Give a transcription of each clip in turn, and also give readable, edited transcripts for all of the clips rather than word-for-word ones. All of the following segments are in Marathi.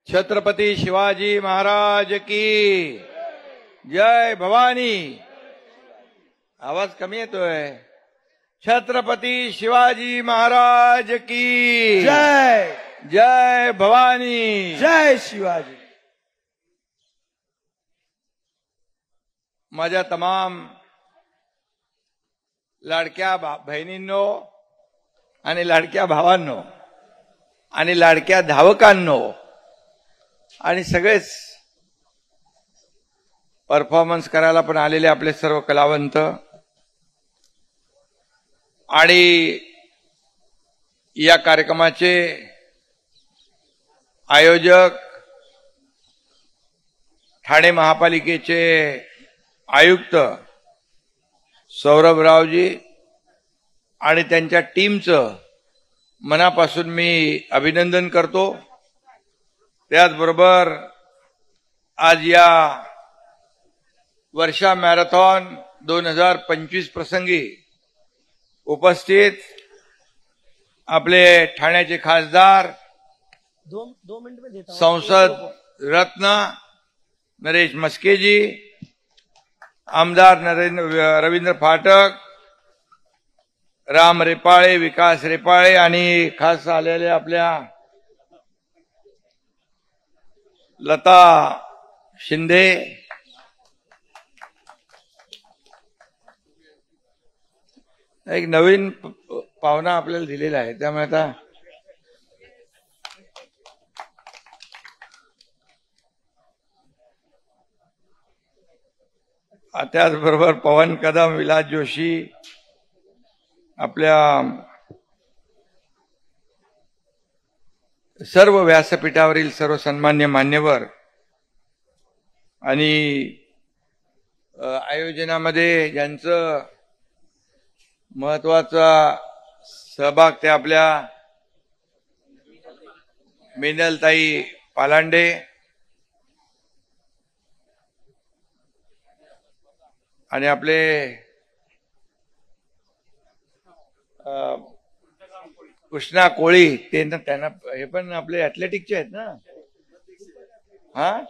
छत्रपती शिवाजी महाराज की जय भवानी। आवाज कमी येतोय। छत्रपती शिवाजी महाराज की जय। जय भवानी। जय शिवाजी। माझ्या तमाम लाडक्या बहिणींनो आणि लाडक्या भावांनो आणि लाडक्या धावकांनो आणि सगळेच परफॉर्मन्स करायला पण आलेले आपले सर्व कलावंत आणि या कार्यक्रमाचे आयोजक ठाणे महापालिकेचे आयुक्त सौरभरावजी आणि त्यांच्या टीमचं मनापासून मी अभिनंदन करतो। त्याचबरोबर आज या वर्षा मॅरेथॉन 2025 प्रसंगी उपस्थित आपले ठाण्याचे खासदार संसद रत्न नरेश मस्केजी, आमदार रवींद्र फाटक, राम रेपाळे, विकास रेपाळे आणि खास आलेले आपल्या लता शिंदे, एक नवीन पाहुणा आपल्याला दिलेला आहे त्यामुळे आता त्याचबरोबर पवन कदम, विलास जोशी, आपल्या सर्व व्यासपीठावरील सर्व सन्मान्य मान्यवर आणि आयोजनामध्ये ज्यांचं महत्वाचा सहभाग ते आपल्या मिनलताई पालांडे आणि आपले कृष्णा कोळी, ते त्यांना हे पण आपले ॲथलेटिकचे आहेत ना। हा,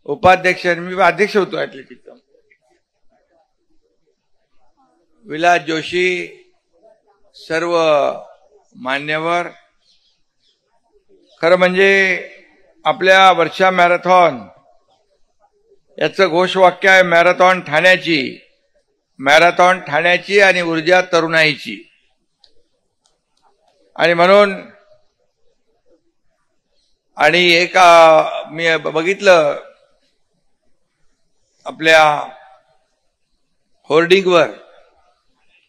उपाध्यक्ष, मी अध्यक्ष होतो ॲथलेटिकचा। विलास जोशी, सर्व मान्यवर। खरं म्हणजे आपल्या वर्षा मॅरेथॉन याचं घोषवाक्य आहे मॅरेथॉन ठाण्याची, मॅरेथॉन ठाण्याची आणि ऊर्जा तरुणाईची। आणि म्हणून आणि एक मी बघितलं आपल्या होर्डिंगवर,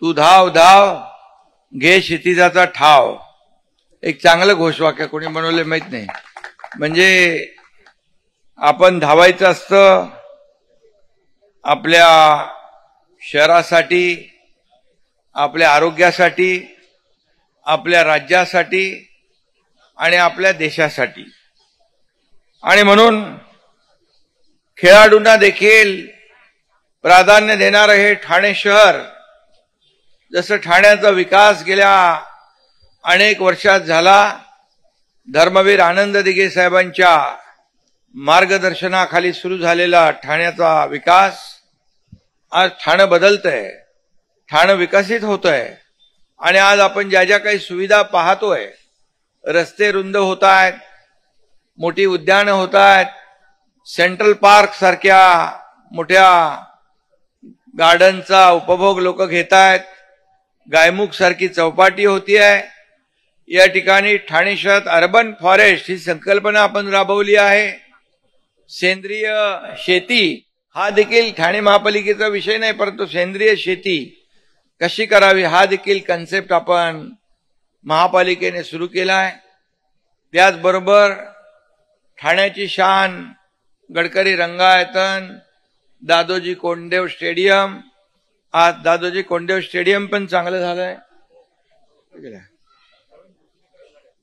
तू धाव धाव घे क्षितिजाचा ठाव, एक चांगलं घोषवाक्य कोणी बनवले माहित नाही। म्हणजे आपण धावायचं असतं आपल्या शहरासाठी, आपल्या आरोग्यासाठी, आपल्या राज्यासाठी आणि आपल्या देशासाठी। आणि म्हणून खेळाडूंना देखील प्राधान्य देणारं हे ठाणे शहर, जसं ठाण्याचा विकास गेल्या अनेक वर्षात झाला, धर्मवीर आनंद दिघे साहेबांच्या मार्गदर्शनाखाली सुरू झालेला ठाण्याचा विकास आज ठाणं बदलतंय, ठाणं विकसित होतंय। आणि आज आपण ज्या ज्या काही सुविधा पाहतोय, रस्ते रुंद होत आहेत, मोठी उद्यानं होत आहेत, सेंट्रल पार्क सारख्या मोठ्या गार्डनचा उपभोग लोक घेत आहेत, गायमुख सारखी चौपाटी होती आहे। या ठिकाणी ठाणे शहरात अर्बन फॉरेस्ट ही संकल्पना आपण राबवली आहे। सेंद्रिय शेती हा देखील ठाणे महापालिकेचा विषय नाही, परंतु सेंद्रिय शेती कशी करावी हा देखील कन्सेप्ट आपण महापालिकेने सुरू केला आहे। त्याचबरोबर ठाण्याची शान गडकरी रंगायतन, दादोजी कोंडदेव स्टेडियम, आज दादोजी कोंडदेव स्टेडियम पण चांगलं झालंय,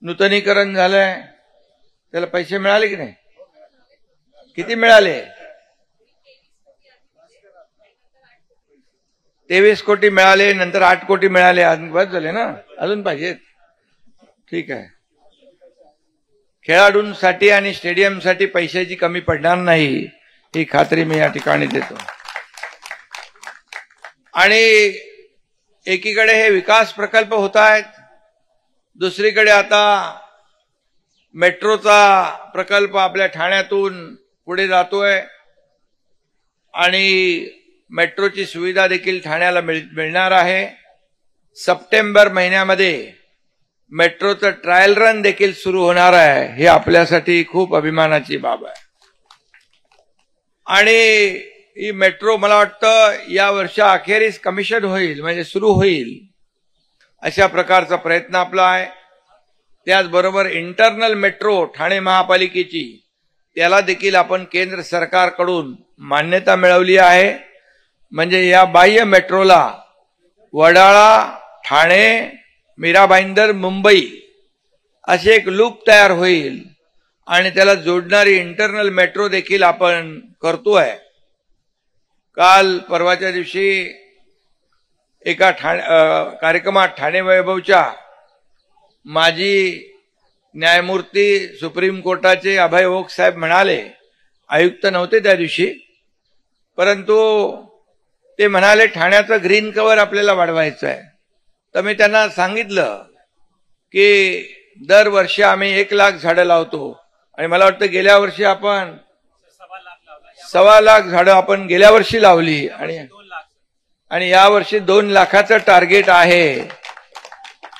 नूतनीकरण झालंय, त्याला पैसे मिळाले की नाही, किती मिळाले? 23 कोटी मिळाले, नंतर 8 कोटी मिळाले, बस झाले ना, अजून पाहिजेत। ठीक आहे, खेळाडूंसाठी आणि स्टेडियमसाठी पैशाची कमी पडणार नाही, ही खात्री मी या ठिकाणी देतो. आणि एकीकडे हे विकास प्रकल्प होत आहेत, दुसरीकडे आता मेट्रोचा प्रकल्प आपल्या ठाण्यातून पुढे जातोय आणि मेट्रोची सुविधा देखील ठाण्याला मिळणार आहे. सप्टेंबर महिन्यामध्ये मेट्रोचं ट्रायल रन देखील सुरू होणार आहे. हे आपल्यासाठी खूप अभिमानाची बाब आहे. आणि ही मेट्रो मला वाटतं या वर्षा अखेरीस कमिशन होईल, म्हणजे सुरू होईल, अशा प्रकारचा प्रयत्न आपला आहे. त्याचबरोबर इंटरनल मेट्रो ठाणे महापालिकेची, त्याला देखील आपण केंद्र सरकारकडून मान्यता मिळवली आहे. म्हणजे या बाह्य मेट्रोला वडाळा, ठाणे, मीरा भाईंदर, मुंबई असे एक लूप तयार होईल आणि त्याला जोडणारी इंटरनल मेट्रो देखील आपण करतोय. काल परवाच्या दिवशी एका कार्यक्रमात ठाणे वैभवच्या माजी न्यायमूर्ती सुप्रीम कोर्टाचे अभय ओक साहेब म्हणाले, आयुक्त नव्हते त्या दिवशी, परंतु ते म्हणाले ठाण्याचं ग्रीन कव्हर आपल्याला वाढवायचं आहे. तर मी त्यांना सांगितलं की दरवर्षी आम्ही 1 लाख झाडं लावतो आणि मला वाटतं गेल्या वर्षी आपण 1.25 लाख झाडं आपण गेल्या वर्षी लावली आणि या वर्षी 2 लाखाचं टार्गेट आहे.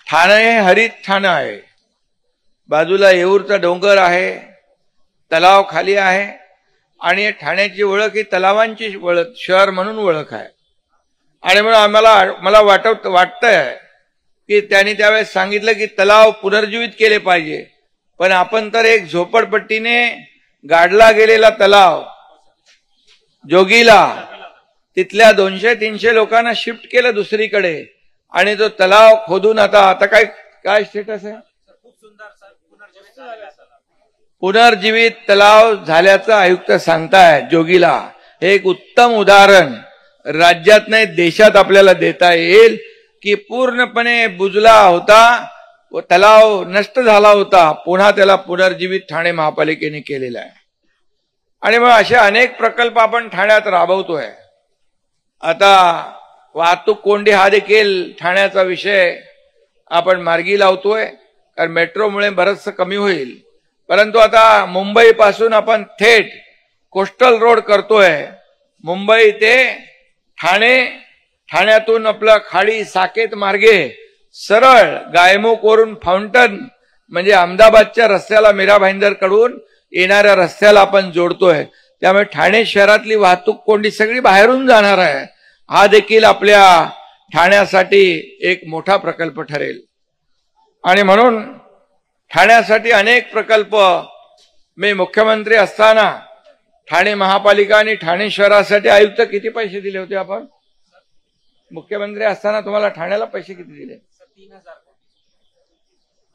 ठाणे हे हरित ठाणं आहे, बाजूला येऊरचा डोंगर आहे, तलाव खाली आहे आणि ठाण्याची ओळख ही तलावांची ओळख, शहर म्हणून ओळख आहे. आणि म्हणून मला वाटतंय की त्यांनी त्यावेळेस सांगितलं की तलाव पुनर्जीवित केले पाहिजे, पण आपण तर एक झोपडपट्टीने गाडला गेलेला तलाव जोगीला, तिथल्या 200-300 लोकांना शिफ्ट केलं दुसरीकडे आणि तो तलाव खोदून आता काय स्टेटस आहे, पुनर्जीवित तलाव झाल्याचं आयुक्त सांगतायत जोगीला. हे एक उत्तम उदाहरण राज्यात नाही देशात आपल्याला देता येईल की पूर्णपणे बुजला होता, तलाव नष्ट झाला होता, पुन्हा त्याला पुनर्जीवित ठाणे महापालिकेने केलेला आहे. आणि मग असे अनेक प्रकल्प आपण ठाण्यात राबवतोय. आता वाहतूक कोंडी हा देखील ठाण्याचा विषय आपण मार्गी लावतोय, कारण मेट्रोमुळे बरंचसं कमी होईल. परंतु आता मुंबई पासून आपण थेट कोस्टल रोड करतोय, मुंबई ते ठाणे, ठाण्यातून आपलं खाडी साकेत मार्गे सरळ गायमुख वरून फाउंटन म्हणजे अहमदाबादच्या रस्त्याला मीरा भाईंदर कडून येणाऱ्या रस्त्याला आपण जोडतोय. त्यामुळे ठाणे शहरातली वाहतूक कोंडी सगळी बाहेरून जाणार आहे. हा देखील आपल्या ठाण्यासाठी एक मोठा प्रकल्प ठरेल. आणि म्हणून ठाण्यासाठी अनेक प्रकल्प मी मुख्यमंत्री असताना ठाणे महापालिका आणि ठाणे शहरासाठी आयुक्त किती पैसे दिले होते आपण? मुख्यमंत्री असताना तुम्हाला ठाण्याला पैसे किती दिले? 3,000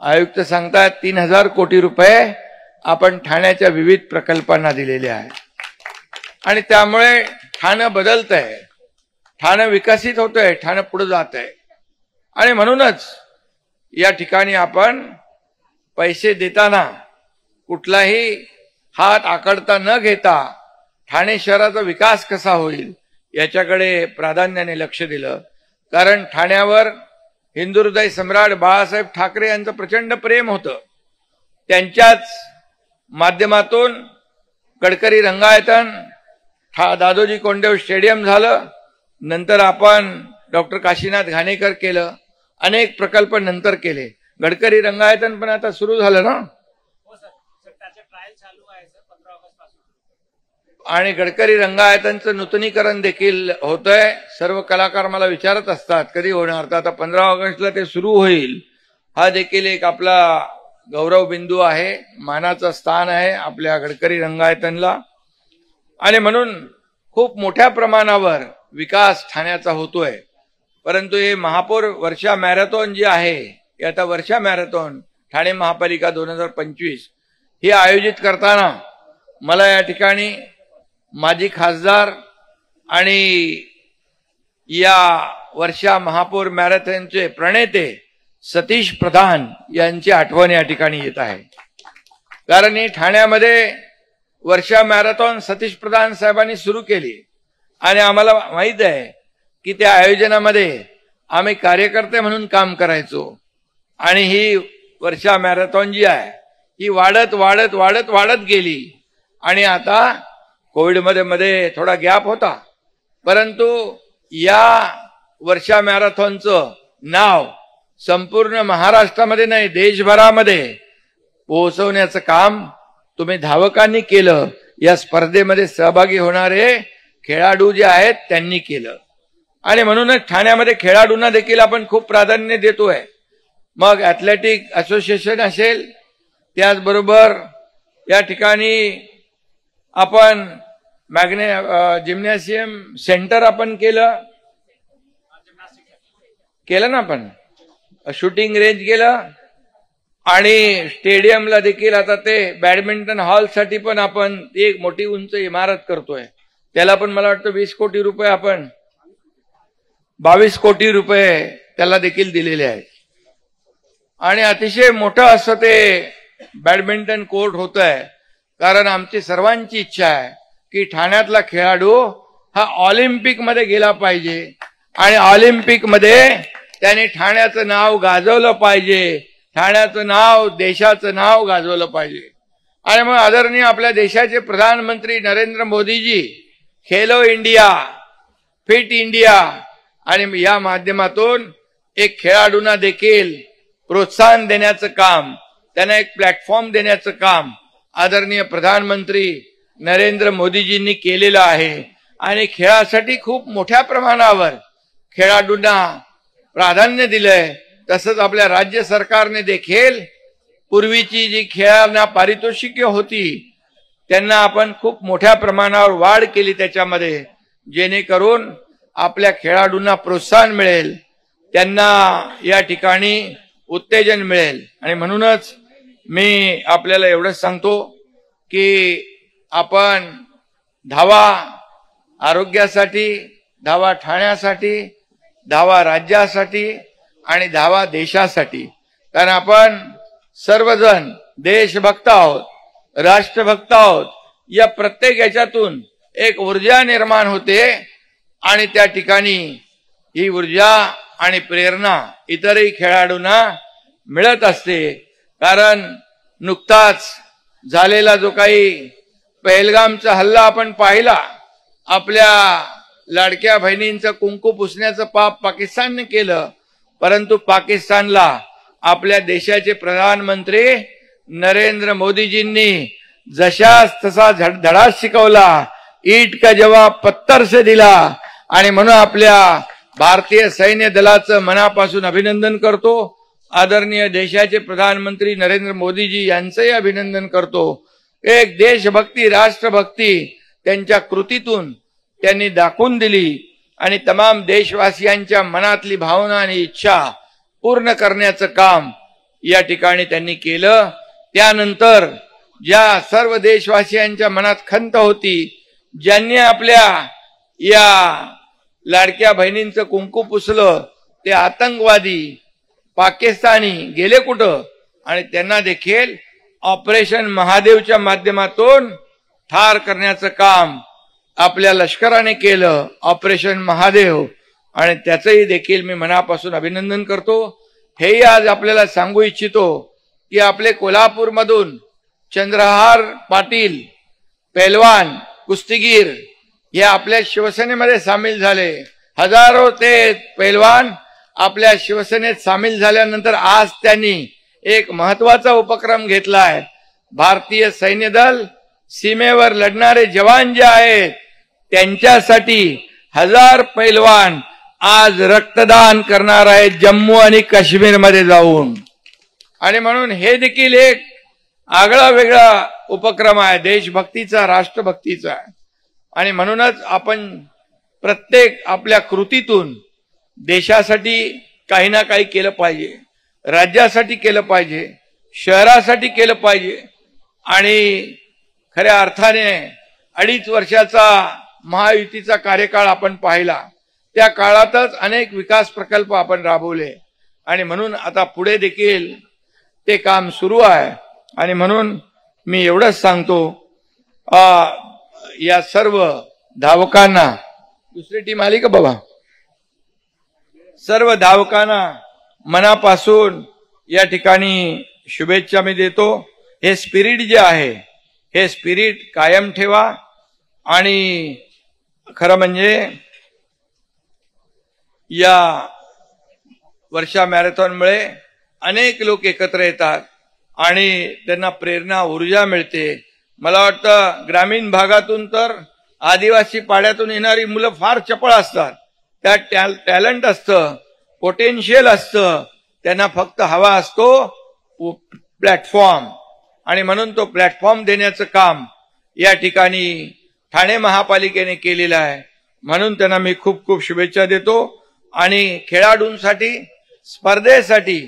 आयुक्त सांगतात 3,000 कोटी रुपये आपण ठाण्याच्या विविध प्रकल्पांना दिलेले आहे. आणि त्यामुळे ठाणं बदलत आहे, ठाणं विकसित होत आहे, ठाणं पुढे जात आहे. आणि म्हणूनच या ठिकाणी आपण पैसे देताना कुठलाही हात आकडता न घेता ठाणे शहराचा विकास कसा होईल याच्याकडे प्राधान्याने लक्ष दिलं. कारण ठाण्यावर हिंदू हृदय सम्राट बाळासाहेब ठाकरे यांचं प्रचंड प्रेम होतं. त्यांच्याच माध्यमातून गडकरी रंगायतन, दादोजी कोंडदेव स्टेडियम झालं, नंतर आपण डॉक्टर काशीनाथ घाणेकर केलं, अनेक प्रकल्प नंतर केले. गडकरी रंगायतन पण आता सुरू झालं ना, आणि गडकरी रंगायतनचं नूतनीकरण देखील होतंय. सर्व कलाकार मला विचारत असतात कधी होणार, तर आता 15 ऑगस्टला ते सुरू होईल. हा देखील एक आपला गौरव बिंदू आहे, मानाचं स्थान आहे आपल्या गडकरी रंगायतनला. आणि म्हणून खूप मोठ्या प्रमाणावर विकास ठाण्याचा होतोय. परंतु हे महापौर वर्षा मॅरेथॉन जी आहे, ही आता वर्षा मॅरेथॉन ठाणे महापालिका 2025 ही आयोजित करताना मला या ठिकाणी माजी खासदार आणि या वर्षा महापौर मॅरेथॉनचे प्रणेते सतीश प्रधान यांची आठवण या ठिकाणी येत आहे. कारण ही ठाण्यामध्ये वर्षा मॅरेथॉन सतीश प्रधान साहेबांनी सुरू केली आणि आम्हाला माहित आहे की त्या आयोजनामध्ये आम्ही कार्यकर्ते म्हणून काम करायचो आणि ही वर्षा मॅरेथॉन जी आहे ही वाढत वाढत वाढत वाढत गेली आणि आता कोविडमध्ये थोडा गॅप होता, परंतु या वर्षा मॅरेथॉनचं नाव संपूर्ण महाराष्ट्रामध्ये नाही देशभरामध्ये पोहोचवण्याचं काम तुम्ही धावकांनी केलं. या स्पर्धेमध्ये सहभागी होणारे खेळाडू जे आहेत त्यांनी केलं आणि म्हणूनच ठाण्यामध्ये खेळाडूंना देखील आपण खूप प्राधान्य देतोय. मग ॲथलेटिक असोसिएशन असेल, त्याचबरोबर या ठिकाणी आपण जिम्नॅशियम सेंटर आपण केलं ना, आपण शूटिंग रेंज केलं आणि स्टेडियमला देखील आता ते बॅडमिंटन हॉलसाठी पण आपण एक मोठी उंच इमारत करतोय. त्याला पण मला वाटतं 20 कोटी रुपये आपण 22 कोटी रुपये त्याला देखील दिलेले आहेत आणि अतिशय मोठं असं ते बॅडमिंटन कोर्ट होत आहे. कारण आमची सर्वांची इच्छा आहे की ठाण्यातला खेळाडू हा ऑलिम्पिकमध्ये गेला पाहिजे आणि ऑलिम्पिकमध्ये त्याने ठाण्याचं नाव गाजवलं पाहिजे, ठाण्याचं नाव देशाचं नाव गाजवलं पाहिजे. आणि मग आदरणीय आपल्या देशाचे प्रधानमंत्री Narendra Modiji Khelo India, fit India आणि या माध्यमातून एक खेळाडूंना देखील प्रोत्साहन देण्याचं काम, त्यांना एक प्लॅटफॉर्म देण्याचं काम आदरणीय प्रधानमंत्री नरेंद्र मोदीजींनी केलेलं आहे आणि खेळासाठी खूप मोठ्या प्रमाणावर खेळाडूंना प्राधान्य दिलंय. तसंच आपल्या राज्य सरकारने देखील पूर्वीची जी खेळांना पारितोषिके होती त्यांना आपण खूप मोठ्या प्रमाणावर वाढ केली त्याच्यामध्ये, जेणेकरून आपल्या खेळाडूंना प्रोत्साहन मिळेल, त्यांना या ठिकाणी उत्तेजन मिळेल. आणि म्हणूनच मी आपल्याला एवढंच सांगतो की आपण धावा आरोग्यासाठी, धावा ठाण्यासाठी, धावा राज्यासाठी आणि धावा देशासाठी. कारण आपण सर्वजण देशभक्त आहोत, राष्ट्रभक्त आहोत. या प्रत्येक याच्यातून एक ऊर्जा निर्माण होते आणि त्या ठिकाणी ही ऊर्जा आणि प्रेरणा इतरही खेळाडूंना मिळत असते. कारण नुकताच झालेला जो काही पहलगामचा हल्ला आपण पाहिला, आपल्या लाडक्या बहिणींचं कुंकू पुसण्याचं पाप पाकिस्तानने केलं, परंतु पाकिस्तानला आपल्या देशाचे प्रधानमंत्री नरेंद्र मोदीजींनी जशास तसा धडा शिकवला, ईट का जवाब पत्थर से दिला. आणि म्हणून आपल्या भारतीय सैन्य दलाचं मनापासून अभिनंदन करतो. आदरणीय देशाचे प्रधानमंत्री नरेंद्र मोदीजी यांचंही अभिनंदन करतो. एक देशभक्ती, राष्ट्रभक्ती त्यांच्या कृतीतून त्यांनी दाखवून दिली आणि तमाम देशवासियांच्या मनातली भावना आणि इच्छा पूर्ण करण्याचं काम या ठिकाणी त्यांनी केलं. त्यानंतर ज्या सर्व देशवासियांच्या मनात खंत होती, ज्यांनी आपल्या या लाडक्या बहिणींचं कुंकू पुसलं, ते आतंकवादी पाकिस्तानी गेले कुठं आणि त्यांना देखील ऑपरेशन महादेवच्या माध्यमातून ठार करण्याचं काम आपल्या लष्कराने केलं, ऑपरेशन महादेव. आणि त्याचंही देखील मी मनापासून अभिनंदन करतो. हेही आज आपल्याला सांगू इच्छितो की आपले कोल्हापूरमधून चंद्रहार पाटील पैलवान कुस्तीगीर हे आपल्या शिवसेनेमध्ये सामील झाले. हजारो ते पैलवान आपल्या शिवसेनेत सामील झाल्यानंतर आज त्यांनी एक महत्वाचा उपक्रम घेतलाय. भारतीय सैन्य दल, सीमेवर लढणारे जवान जे आहेत त्यांच्यासाठी 1000 पैलवान आज रक्तदान करणार आहेत जम्मू आणि काश्मीरमध्ये जाऊन. आणि म्हणून हे देखील एक आगळा वेगळा उपक्रम आहे, देशभक्तीचा, राष्ट्रभक्तीचा. आणि म्हणूनच आपण प्रत्येक आपल्या कृतीतून देशासाठी काही ना काही केलं पाहिजे, राज्यासाठी केलं पाहिजे, शहरासाठी केलं पाहिजे. आणि खऱ्या अर्थाने 2.5 वर्षाचा महायुतीचा कार्यकाळ आपण पाहिला. त्या काळातच अनेक विकास प्रकल्प आपण राबवले आणि म्हणून आता पुढे देखील ते काम सुरू आहे. आणि म्हणून मी एवढंच सांगतो, या सर्व धावकांना, दुसरी टीम आली का बाबा, सर्व धावकांना मनापासून या ठिकाणी शुभेच्छा मी देतो. हे स्पिरिट जे आहे हे स्पिरिट कायम ठेवा. आणि खरं म्हणजे या वर्षा मॅरेथॉनमुळे अनेक लोक एकत्र येतात आणि त्यांना प्रेरणा, ऊर्जा मिळते. मला वाटतं ग्रामीण भागातून तर आदिवासी पाड्यातून येणारी मुलं फार चपळ असतात. त्यात टॅलेंट असतं, पोटेन्शियल असतं, त्यांना फक्त हवा असतो प्लॅटफॉर्म. आणि म्हणून तो प्लॅटफॉर्म देण्याचं काम या ठिकाणी ठाणे महापालिकेने केलेलं आहे. म्हणून त्यांना मी खूप खूप शुभेच्छा देतो. आणि खेळाडूंसाठी, स्पर्धेसाठी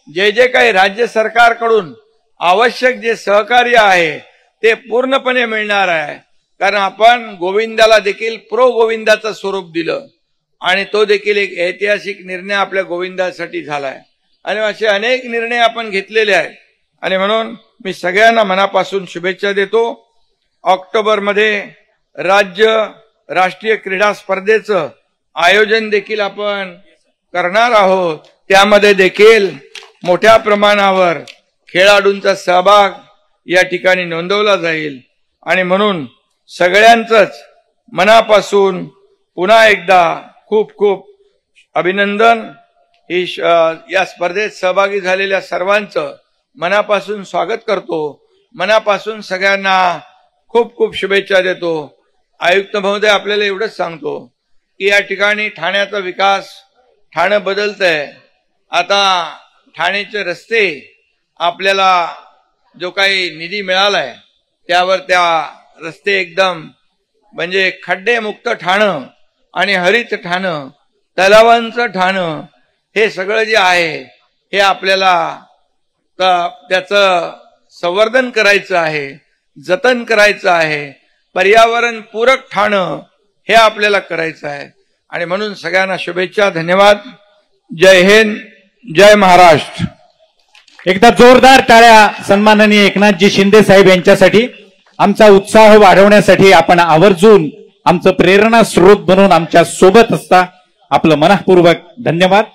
जे जे काही राज्य सरकारकडून आवश्यक जे सहकार्य आहे ते पूर्णपणे मिळणार आहे. कारण आपण गोविंदाला देखील प्रो गोविंदाचं स्वरूप दिलं आणि तो देखील एक ऐतिहासिक निर्णय आपल्या गोविंदासाठी झालाय. आणि असे अनेक निर्णय आपण घेतलेले आहेत. आणि म्हणून मी सगळ्यांना मनापासून शुभेच्छा देतो. ऑक्टोबरमध्ये राष्ट्रीय क्रीडा स्पर्धेचं आयोजन देखील आपण करणार आहोत. त्यामध्ये देखील मोठ्या प्रमाणावर खेळाडूंचा सहभाग या ठिकाणी नोंदवला जाईल. आणि म्हणून सगळ्यांचंच मनापासून पुन्हा एकदा खूप खूप अभिनंदन. या स्पर्धेत सहभागी झालेल्या सर्वांचं मनापासून स्वागत करतो. मनापासून सगळ्यांना खूप खूप शुभेच्छा देतो. आयुक्त महोदय, आपल्याला एवढंच सांगतो की या ठिकाणी ठाण्याचा विकास, ठाणं बदलतंय. आता ठाण्याचे रस्ते आपल्याला जो काही निधी मिळालाय त्यावर त्या रस्ते एकदम म्हणजे खड्डेमुक्त ठाणं आणि हरित ठाणं, तलावांचं ठाणं, हे सगळं जे आहे हे आपल्याला त्याचं संवर्धन करायचं आहे, जतन करायचं आहे. पर्यावरण पूरक ठाणं हे आपल्याला करायचं आहे. आणि म्हणून सगळ्यांना शुभेच्छा. धन्यवाद. जय हिंद, जय महाराष्ट्र. एकदा जोरदार टाळ्या सन्माननीय एकनाथजी शिंदे साहेब यांच्यासाठी. आमचा उत्साह वाढवण्यासाठी आपण आवर्जून आमचं प्रेरणा स्रोत बनून आमच्या सोबत असता. आपलं मनःपूर्वक धन्यवाद.